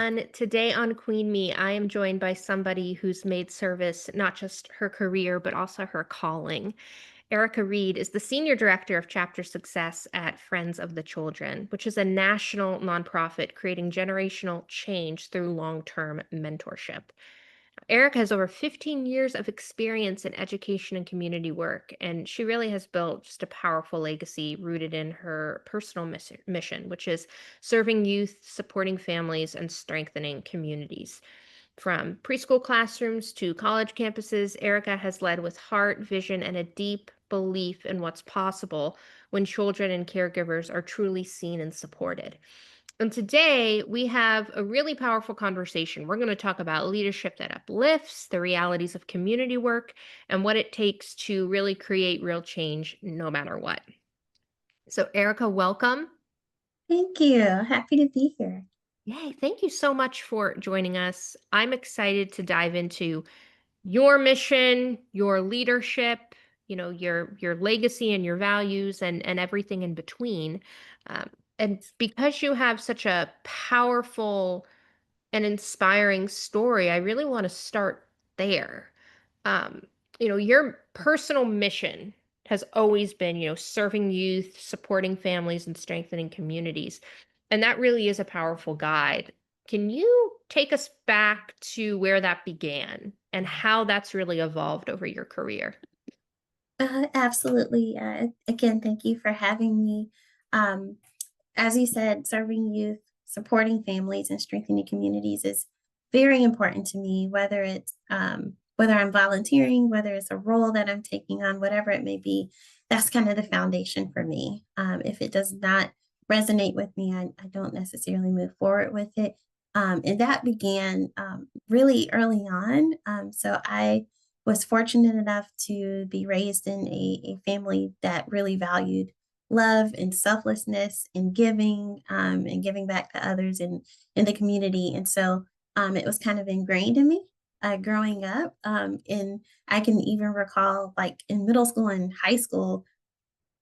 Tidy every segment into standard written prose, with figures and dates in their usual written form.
everyone. Today on Queen Me, I am joined by somebody who's made service not just her career, but also her calling. Erica Reid is the Senior Director of Chapter Success at Friends of the Children, which is a national nonprofit creating generational change through long term mentorship. Erica has over 15 years of experience in education and community work, and she really has built just a powerful legacy rooted in her personal mission, which is serving youth, supporting families, and strengthening communities. From preschool classrooms to college campuses, Erica has led with heart, vision, and a deep belief in what's possible when children and caregivers are truly seen and supported. And today we have a really powerful conversation. We're going to talk about leadership that uplifts, the realities of community work, and what it takes to really create real change no matter what. So, Erica, welcome. Thank you. Happy to be here. Yay, thank you so much for joining us. I'm excited to dive into your mission, your leadership, your legacy and your values and everything in between. Um, and because you have such a powerful an inspiring story, I really want to start there. Um, your personal mission has always been, serving youth, supporting families, and strengthening communities. And that really is a powerful guide. Can you take us back to where that began and how that's really evolved over your career? Absolutely. Again, thank you for having me. Um, as you said, serving youth, supporting families, and strengthening communities is very important to me. Whether I'm volunteering, whether it's a role that I'm taking on, whatever it may be, that's kind of the foundation for me. If it does not resonate with me, I don't necessarily move forward with it. And that began really early on. So I was fortunate enough to be raised in a family that really valued love and selflessness and giving back to others in the community. And so it was kind of ingrained in me growing up. And I can even recall, like in middle school and high school,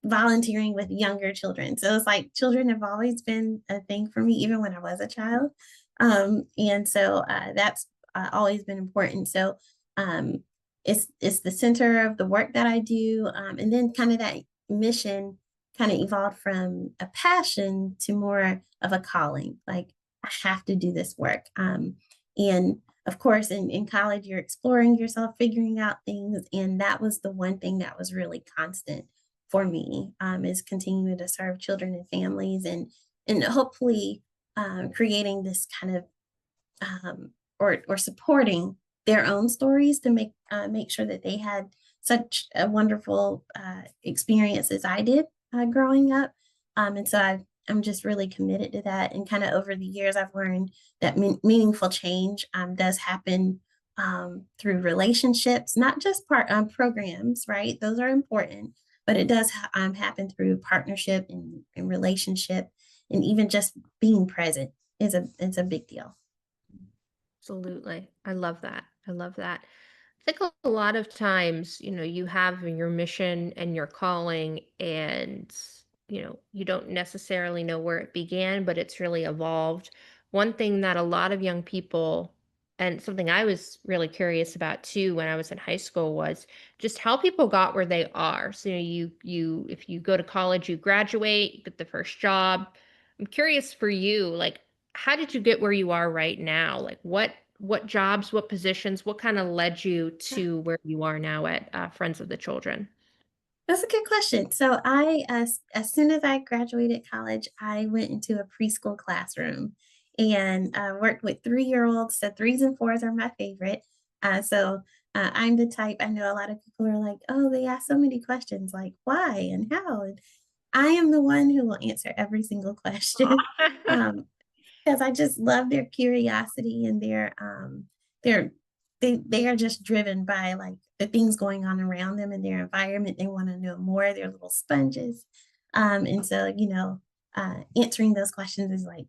volunteering with younger children. So it's like children have always been a thing for me, even when I was a child. And so that's always been important. So um, it's the center of the work that I do, and then kind of that mission kind of evolved from a passion to more of a calling. Like I have to do this work. And of course, in college, you're exploring yourself, figuring out things, and that was the one thing that was really constant for me, is continuing to serve children and families, and hopefully creating this kind of or supporting their own stories to make sure that they had such a wonderful experience as I did growing up. And so I'm just really committed to that. And kind of over the years, I've learned that meaningful change does happen through relationships, not just programs, right? Those are important, but it does happen through partnership and relationship, and even just being present is a big deal. Absolutely. I love that. I love that. I think a lot of times, you have your mission and your calling, and, you don't necessarily know where it began, but it's really evolved. One thing that a lot of young people, and something I was really curious about too when I was in high school, was just how people got where they are. So, if you go to college, you graduate, you get the first job. I'm curious for you, like, how did you get where you are right now? Like, what jobs, what positions, what kind of led you to where you are now at Friends of the Children? That's a good question. So as soon as I graduated college, I went into a preschool classroom and worked with 3-year-olds. So threes and fours are my favorite. So I'm the type. I know a lot of people are like, "Oh, they ask so many questions, like why and how." And I am the one who will answer every single question. Um, because I just love their curiosity and their they are just driven by like the things going on around them in their environment. They want to know more. They're little sponges. And so answering those questions is like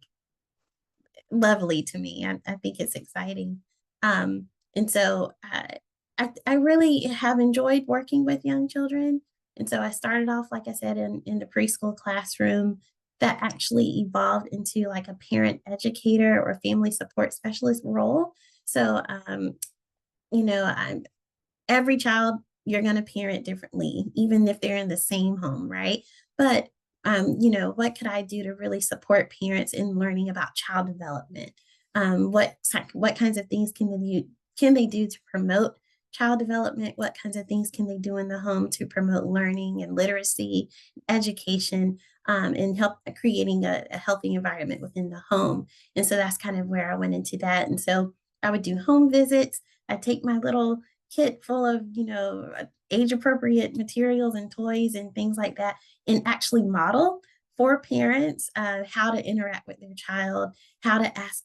lovely to me. I think it's exciting. And so I really have enjoyed working with young children. And so I started off, like I said, in the preschool classroom. that actually evolved into like a parent educator or family support specialist role. So, you know, I'm every child you're going to parent differently, even if they're in the same home, right? But what could I do to really support parents in learning about child development? What kinds of things can they do to promote child development? What kinds of things can they do in the home to promote learning and literacy, education, and help creating a healthy environment within the home? And so that's kind of where I went into that. And so I would do home visits. I take my little kit full of, age appropriate materials and toys and things like that, and actually model for parents how to interact with their child, how to ask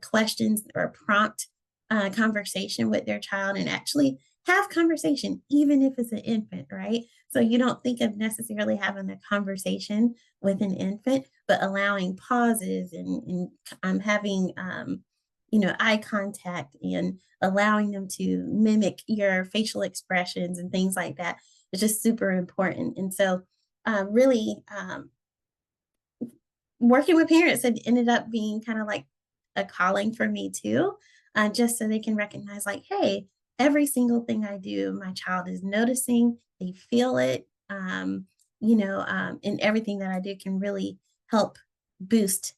questions or prompt conversation with their child, and actually have conversation, even if it's an infant, right? So you don't think of necessarily having a conversation with an infant, but allowing pauses and having, eye contact and allowing them to mimic your facial expressions and things like that is just super important. And so, really, working with parents had ended up being kind of like a calling for me too, just so they can recognize, like, hey, every single thing I do, my child is noticing, they feel it, and everything that I do can really help boost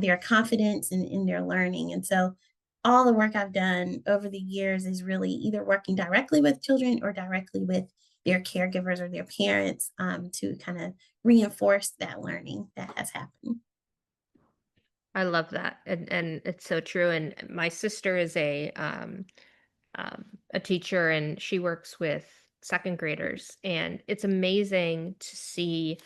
their confidence and in their learning. And so, all the work I've done over the years is really either working directly with children or directly with their caregivers or their parents to kind of reinforce that learning that has happened. I love that, and it's so true. And my sister is a teacher, and she works with second graders, and it's amazing to see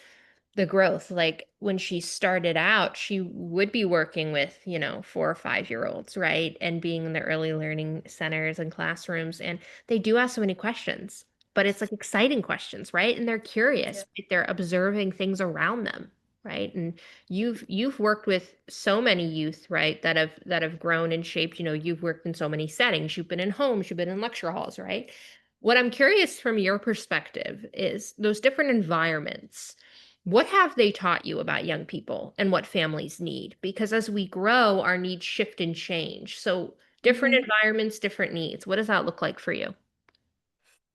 the growth. Like when she started out, she would be working with, 4 or 5 year olds, right? And being in the early learning centers and classrooms. And they do ask so many questions, but it's like exciting questions, right? And they're Yeah. curious, right? They're observing things around them, right? And you've worked with so many youth, right, that have grown and shaped. You've worked in so many settings. You've been in homes, you've been in lecture halls, right? What I'm curious from your perspective is those different environments, what have they taught you about young people and what families need? Because as we grow, our needs shift and change. So, different Mhm. environments, different needs. What does that look like for you?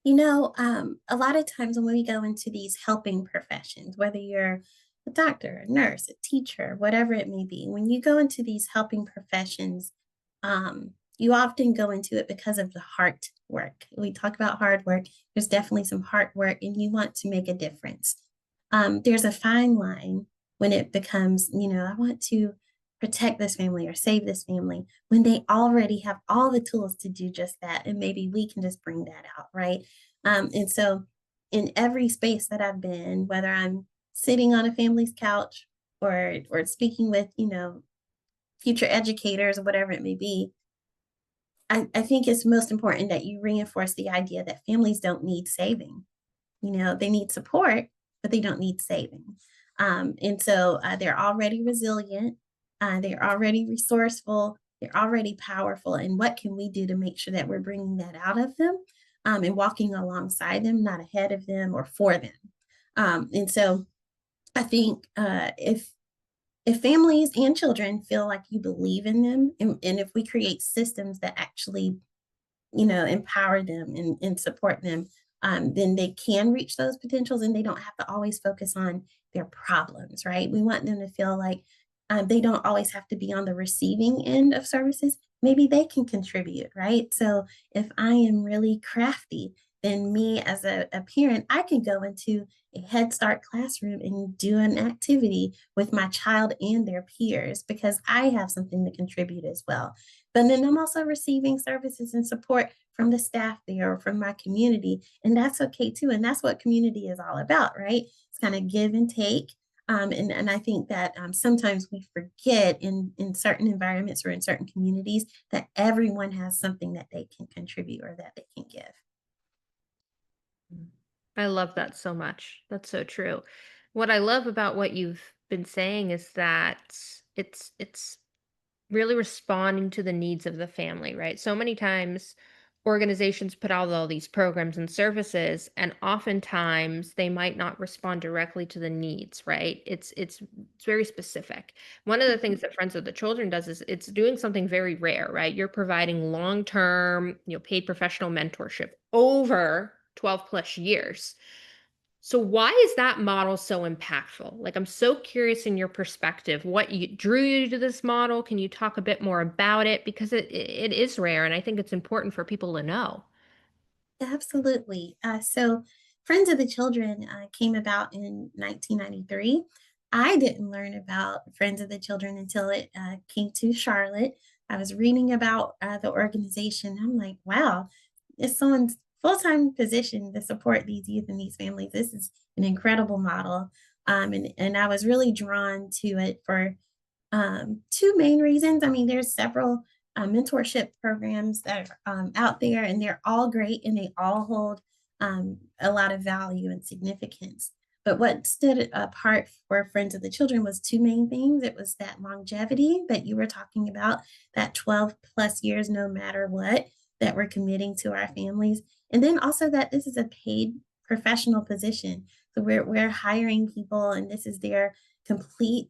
A lot of times when we go into these helping professions, whether you're a doctor, a nurse, a teacher, whatever it may be, when you go into these helping professions, you often go into it because of the heart work. We talk about hard work. There's definitely some hard work, and you want to make a difference. There's a fine line when it becomes, I want to protect this family or save this family when they already have all the tools to do just that. And maybe we can just bring that out, right? And so, in every space that I've been, whether I'm sitting on a family's couch or speaking with, future educators or whatever it may be, I think it's most important that you reinforce the idea that families don't need saving. They need support, but they don't need saving. And so they're already resilient, they're already resourceful, they're already powerful. And what can we do to make sure that we're bringing that out of them and walking alongside them, not ahead of them or for them? And so I think if families and children feel like you believe in them, and if we create systems that actually empower them and support them, then they can reach those potentials and they don't have to always focus on their problems, right? We want them to feel like they don't always have to be on the receiving end of services. Maybe they can contribute, right? So if I am really crafty, then me as a parent, I can go into a Head Start classroom and do an activity with my child and their peers because I have something to contribute as well. But then I'm also receiving services and support from the staff there or from my community. And that's okay too. And that's what community is all about, right? It's kind of give and take. And I think that sometimes we forget in certain environments or in certain communities that everyone has something that they can contribute or that they can give. Mm. I love that so much. That's so true. What I love about what you've been saying is that it's really responding to the needs of the family, right? So many times organizations put out all these programs and services, and oftentimes they might not respond directly to the needs, right? It's very specific. One of the things that Friends of the Children does is it's doing something very rare, right? You're providing long-term, paid professional mentorship over 12 plus years. So why is that model so impactful? Like, I'm so curious in your perspective, what drew you to this model? Can you talk a bit more about it? Because it is rare, and I think it's important for people to know. Absolutely. So, Friends of the Children came about in 1993. I didn't learn about Friends of the Children until it came to Charlotte. I was reading about the organization. I'm like, wow, it's someone's full time position to support these youth and these families. This is an incredible model. And I was really drawn to it for two main reasons. I mean, there's several mentorship programs that are out there, and they're all great and they all hold a lot of value and significance. But what stood apart for Friends of the Children was two main things. It was that longevity that you were talking about, that 12 plus years, no matter what, that we're committing to our families. And then also that this is a paid professional position. So we're hiring people, and this is their complete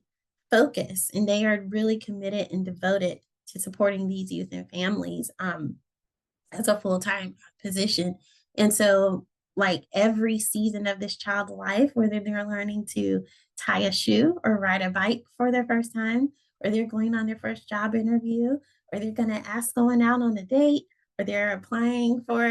focus, and they are really committed and devoted to supporting these youth and families as a full-time position. And so, like every season of this child's life, whether they're learning to tie a shoe or ride a bike for their first time, or they're going on their first job interview, or they're going to ask someone out on a date, or they're applying for,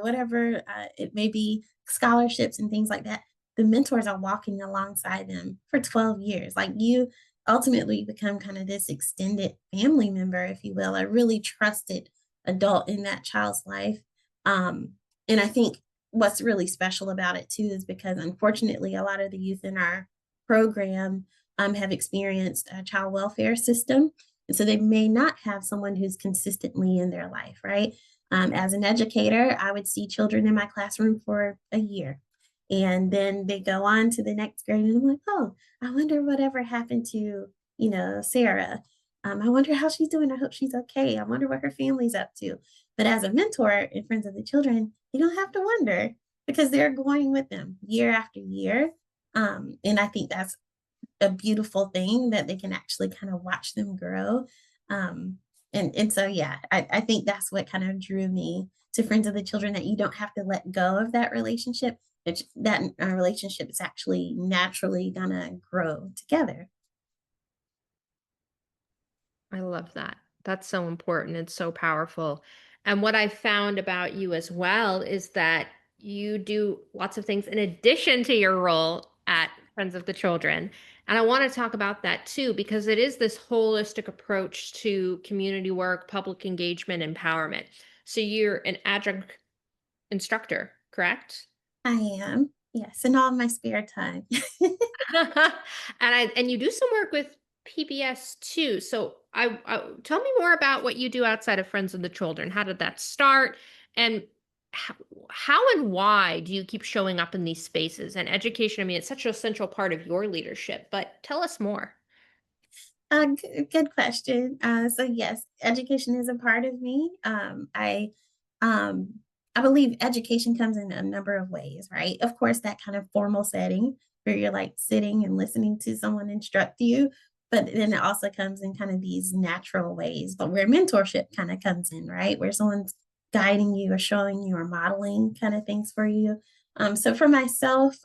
whatever it may be, scholarships and things like that, the mentors are walking alongside them for 12 years. Like, you ultimately become kind of this extended family member, if you will, a really trusted adult in that child's life. Um, and I think what's really special about it too is because unfortunately, a lot of the youth in our program have experienced a child welfare system. And so they may not have someone who's consistently in their life, right? As an educator, I would see children in my classroom for a year. And then they go on to the next grade, and I'm like, oh, I wonder whatever happened to, Sarah. I wonder how she's doing. I hope she's okay. I wonder what her family's up to. But as a mentor in Friends of the Children, you don't have to wonder because they're going with them year after year. And I think that's a beautiful thing that they can actually kind of watch them grow. And so, yeah, I think that's what kind of drew me to Friends of the Children, that you don't have to let go of that relationship. That relationship is actually naturally gonna grow together. I love that. That's so important. It's so powerful. And what I found about you as well is that you do lots of things in addition to your role at Friends of the Children. And I want to talk about that too, because it is this holistic approach to community work, public engagement, empowerment. So you're an adjunct instructor, correct? I am, yes, in all my spare time. And you do some work with PBS too. So I tell me more about what you do outside of Friends of the Children. How did that start? And how, how and why do you keep showing up in these spaces? And education, I mean, it's such a central part of your leadership, but tell us more. Good question. So yes, education is a part of me. Um, I believe education comes in a number of ways, right? Of course, that kind of formal setting where you're like sitting and listening to someone instruct you, but then it also comes in kind of these natural ways, but where mentorship kind of comes in, right? Where someone's guiding you or showing you or modeling kind of things for you. So for myself,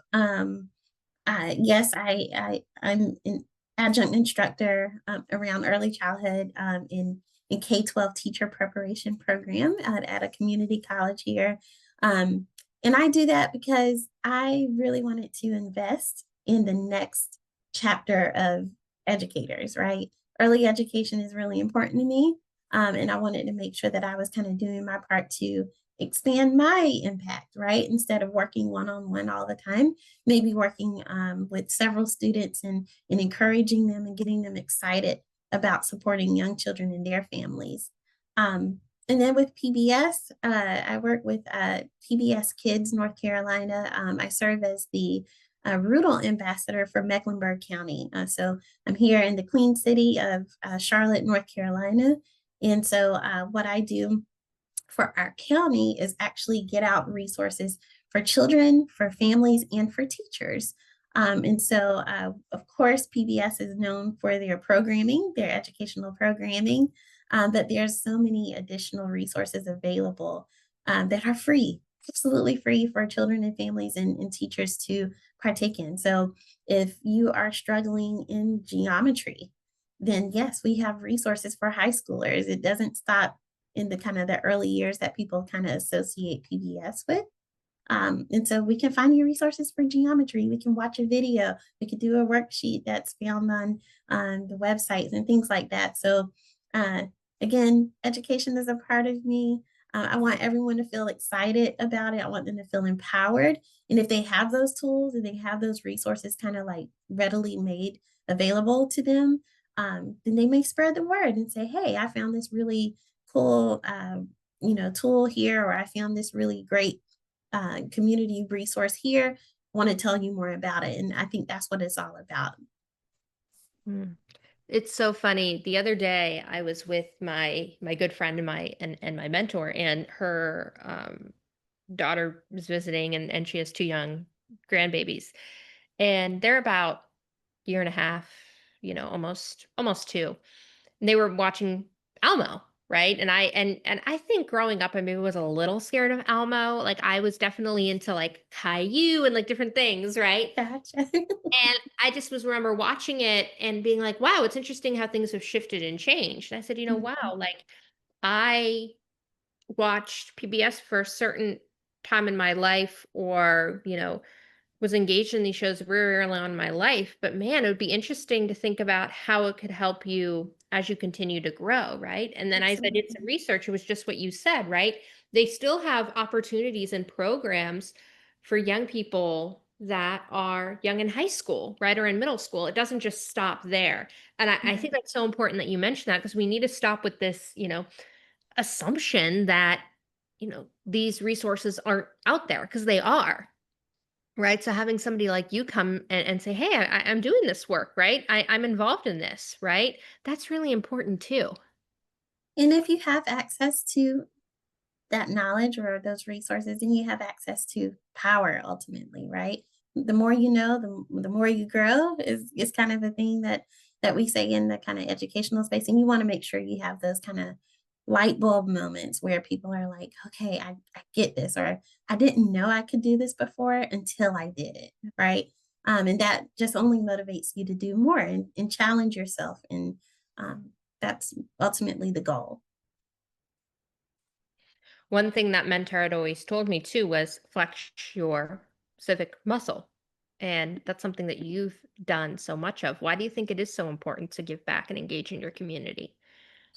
yes, I'm an adjunct instructor around early childhood in K-12 teacher preparation program at a community college here. Um, and I do that because I really wanted to invest in the next chapter of educators, right? Early education is really important to me. And I wanted to make sure that I was kind of doing my part to expand my impact, right? Instead of working one on one all the time, maybe working with several students and encouraging them and getting them excited about supporting young children and their families. And then with PBS, I work with PBS Kids North Carolina. I serve as the Rural Ambassador for Mecklenburg County. So I'm here in the Queen City of Charlotte, North Carolina. And so what I do for our county is actually get out resources for children, for families, and for teachers. Of course, PBS is known for their programming, their educational programming, but there's so many additional resources available that are free, absolutely free for children and families and teachers to partake in. So, if you are struggling in geometry, then yes, we have resources for high schoolers. It doesn't stop in the kind of the early years that people kind of associate PBS with. And so we can find you resources for geometry. We can watch a video. We could do a worksheet that's found on the websites and things like that. So uh, again, education is a part of me. I want everyone to feel excited about it. I want them to feel empowered. And if they have those tools and they have those resources kind of like readily made available to them, then they may spread the word and say, "Hey, I found this really cool, tool here," or "I found this really great community resource here. Want to tell you more about it." And I think that's what it's all about. Mm. It's so funny. The other day, I was with my good friend and my mentor, and her daughter was visiting, and she has two young grandbabies, and they're about year and a half, almost two. And they were watching Elmo, right? And I think growing up, I maybe was a little scared of Elmo. Like I was definitely into like Caillou and like different things, right? Gotcha. And I just was remember watching it and being like, wow, it's interesting how things have shifted and changed. And I said, Mhm. wow, like I watched PBS for a certain time in my life, or, was engaged in these shows very early on in my life. But man, it would be interesting to think about how it could help you as you continue to grow, right? And then as I did some Absolutely. research, it was just what you said, right? They still have opportunities and programs for young people that are young in high school, right? Or in middle school. It doesn't just stop there. And I Yeah. think that's so important that you mentioned that, because we need to stop with this, assumption that, these resources aren't out there, because they are. Right. So having somebody like you come and say, hey, I'm doing this work, right? I'm involved in this, right? That's really important too. And if you have access to that knowledge or those resources, then you have access to power ultimately, right? The more you know, the more you grow is kind of the thing that we say in the kind of educational space. And you want to make sure you have those kind of light bulb moments where people are like, okay, I get this, or I didn't know I could do this before until I did it, right? And that just only motivates you to do more and challenge yourself. And um, that's ultimately the goal. One thing that mentor had always told me too was flex your civic muscle. And that's something that you've done so much of. Why do you think it is so important to give back and engage in your community?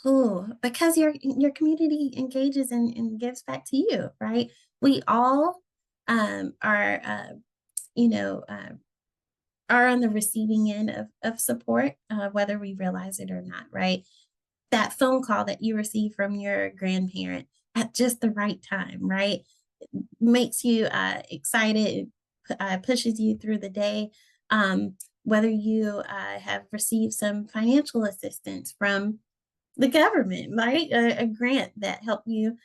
Oh, because your community engages and gives back to you, right? We all are, you know, uh, are on the receiving end of support, whether we realize it or not, right? That phone call that you receive from your grandparent at just the right time, right? Makes you excited, pushes you through the day. Whether you have received some financial assistance from the government, right? A grant that help you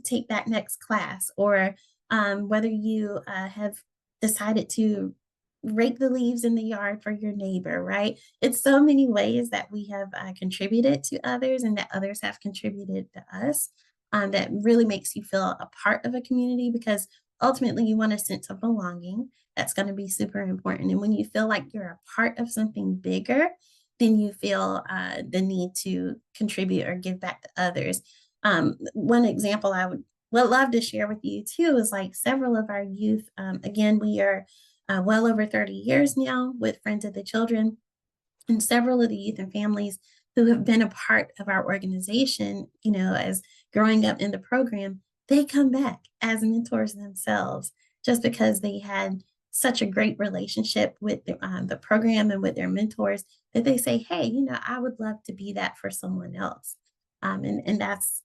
take that next class, or whether you have decided to rake the leaves in the yard for your neighbor, right? It's so many ways that we have contributed to others and that others have contributed to us, that really makes you feel a part of a community, because ultimately you want a sense of belonging. That's going to be super important. And when you feel like you're a part of something bigger, then you feel the need to contribute or give back to others. One example I would love to share with you too is like several of our youth. Again, we are well over 30 years now with Friends of the Children, and several of the youth and families who have been a part of our organization, as growing up in the program, they come back as mentors themselves just because they had such a great relationship with the program and with their mentors, that they say, hey, I would love to be that for someone else. And that's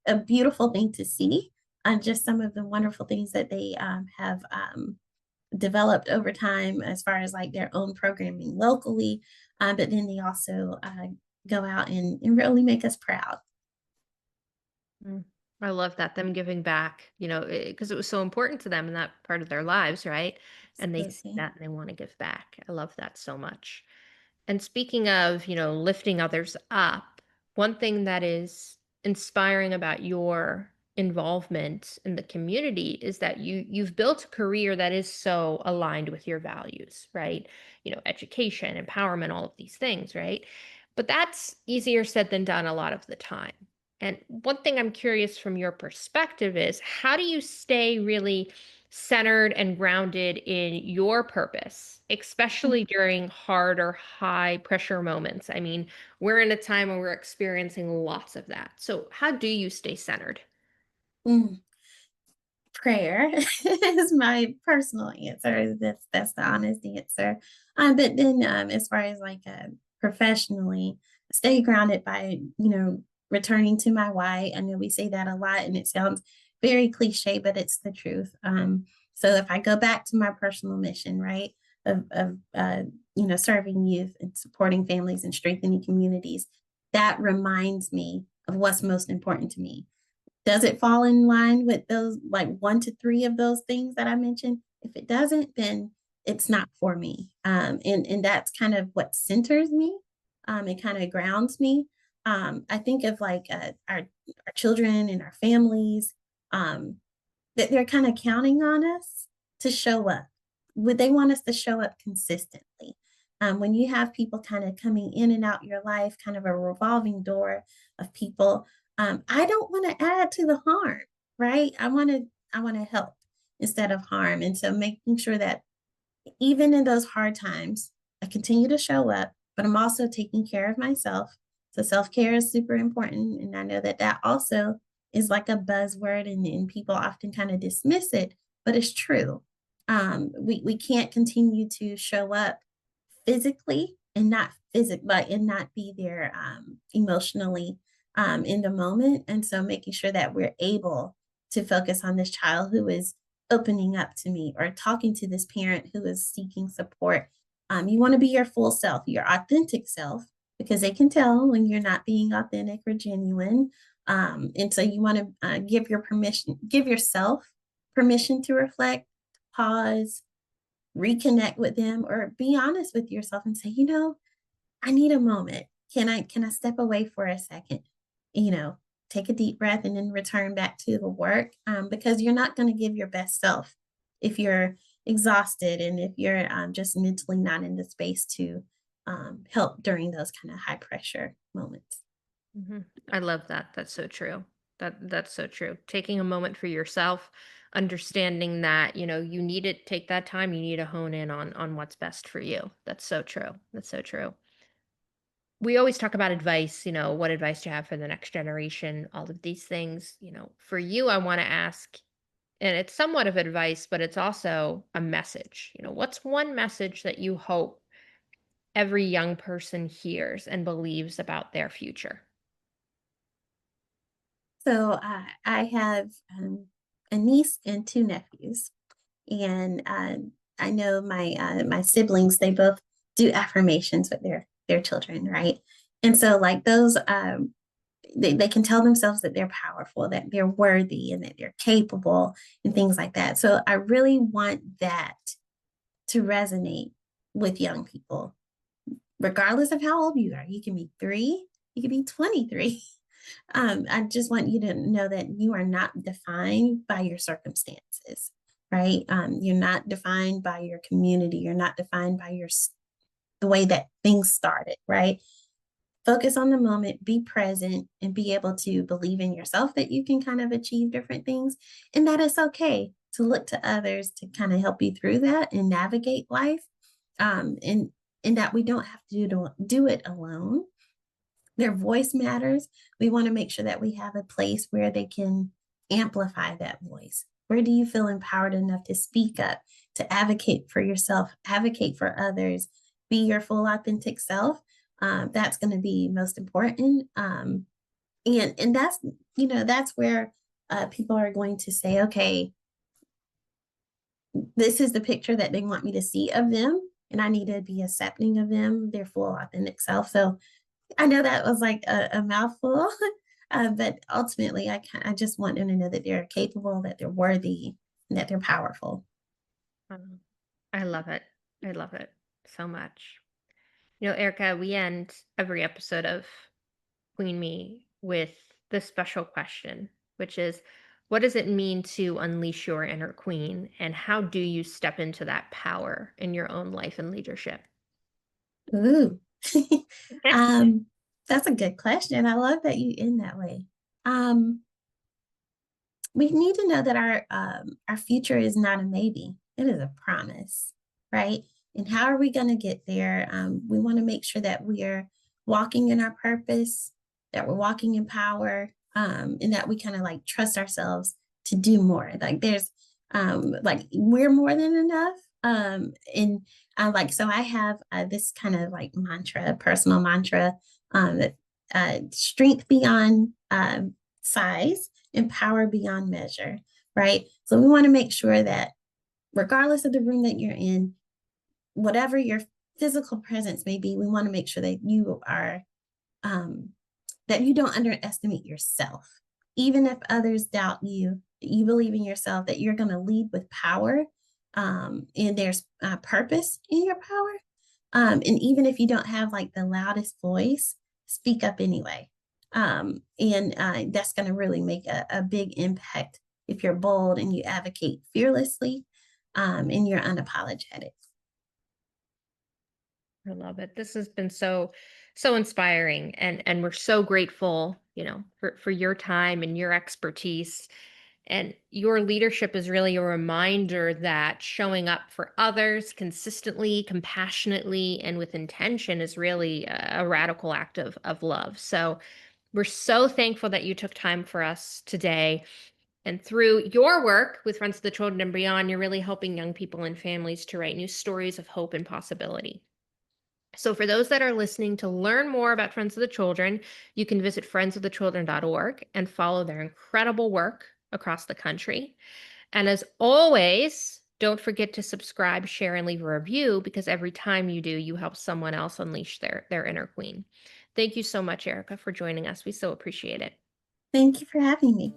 a beautiful thing to see. Just some of the wonderful things that they have developed over time as far as like their own programming locally, but then they also go out and really make us proud. Mm. I love that, them giving back, because it was so important to them in that part of their lives, right? And they see Absolutely. that and they want to give back. I love that so much. And speaking of, lifting others up, one thing that is inspiring about your involvement in the community is that you've built a career that is so aligned with your values, right? Education, empowerment, all of these things, right? But that's easier said than done a lot of the time. And one thing I'm curious from your perspective is how do you stay really centered and grounded in your purpose, especially during hard or high pressure moments? I mean, we're in a time where we're experiencing lots of that. So, how do you stay centered? Mm. Prayer is my personal answer. That's the honest answer. But then, as far as like professionally, stay grounded by returning to my why. I know we say that a lot, and it sounds very cliche, but it's the truth. So if I go back to my personal mission, right, of serving youth and supporting families and strengthening communities, that reminds me of what's most important to me. Does it fall in line with those, like, 1 to 3 of those things that I mentioned? If it doesn't, then it's not for me, and that's kind of what centers me, it kinda grounds me. I think of, like, our children and our families, um, that they're kinda counting on us to show up. Would they want us to show up consistently? When you have people kinda coming in and out your life, kind of a revolving door of people, I don't wanna add to the harm, right? I wanna help instead of harm, and so making sure that even in those hard times, I continue to show up, but I'm also taking care of myself. So self-care is super important, and I know that that also is like a buzzword, and people often kind of dismiss it, but it's true. We can't continue to show up physically and not and not be there emotionally in the moment. And so making sure that we're able to focus on this child who is opening up to me or talking to this parent who is seeking support. You want to be your full self, your authentic self, because they can tell when you're not being authentic or genuine. And so you want to give yourself permission to reflect, pause, reconnect with them, or be honest with yourself and say, I need a moment. Can I step away for a second? You know, take a deep breath and then return back to the work, because you're not going to give your best self if you're exhausted and if you're just mentally not in the space to help during those kind of high pressure moments. Mhm. I love that. That's so true. That's so true. Taking a moment for yourself, understanding that, you need to take that time, you need to hone in on what's best for you. That's so true. That's so true. We always talk about advice, what advice do you have for the next generation, all of these things. For you, I want to ask, and it's somewhat of advice, but it's also a message. What's one message that you hope every young person hears and believes about their future? So I have a niece and two nephews, and I know my siblings. They both do affirmations with their children, right? And so like those, they can tell themselves that they're powerful, that they're worthy, and that they're capable, and things like that. So I really want that to resonate with young people, regardless of how old you are. You can be 3, you can be 23. I just want you to know that you are not defined by your circumstances, right? You're not defined by your community. You're not defined by the way that things started, right? Focus on the moment, be present, and be able to believe in yourself that you can kind of achieve different things, and that it's okay to look to others to kind of help you through that and navigate life. And that we don't have to do it alone. Their voice matters. We want to make sure that we have a place where they can amplify that voice. Where do you feel empowered enough to speak up, to advocate for yourself, advocate for others, be your full authentic self? That's going to be most important. And that's where people are going to say, okay, this is the picture that they want me to see of them, and I need to be accepting of them, their full authentic self. So I know that was like a mouthful, But ultimately, I just want them to know that they're capable, that they're worthy, and that they're powerful. Um, I love it. I love it so much. Erica, we end every episode of Queen Me with this special question, which is, what does it mean to unleash your inner queen? And how do you step into that power in your own life and leadership? Ooh. um, that's a good question. I love that you end that way. Um, we need to know that our future is not a maybe; it is a promise, right? And how are we going to get there? We want to make sure that we are walking in our purpose, that we're walking in power, and that we kind of like trust ourselves to do more. Like there's like we're more than enough. And like so I have this kind of like mantra, personal mantra, that strength beyond size and power beyond measure, right? So we want to make sure that regardless of the room that you're in, whatever your physical presence may be, we want to make sure that you are um, that you don't underestimate yourself. Even if others doubt you, you believe in yourself, that you're going to lead with power, and there's purpose in your power. And even if you don't have like the loudest voice, speak up anyway. And that's going to really make a big impact if you're bold and you advocate fearlessly, and you're unapologetic. I love it. This has been so inspiring, and we're so grateful, for your time and your expertise. And your leadership is really a reminder that showing up for others consistently, compassionately, and with intention is really a radical act of love. So we're so thankful that you took time for us today. And through your work with Friends of the Children and Beyond, you're really helping young people and families to write new stories of hope and possibility. So, for those that are listening, to learn more about Friends of the Children, you can visit friendsofthechildren.org and follow their incredible work across the country. And as always, don't forget to subscribe, share, and leave a review, because every time you do, you help someone else unleash their inner queen. Thank you so much, Erica, for joining us. We so appreciate it. Thank you for having me.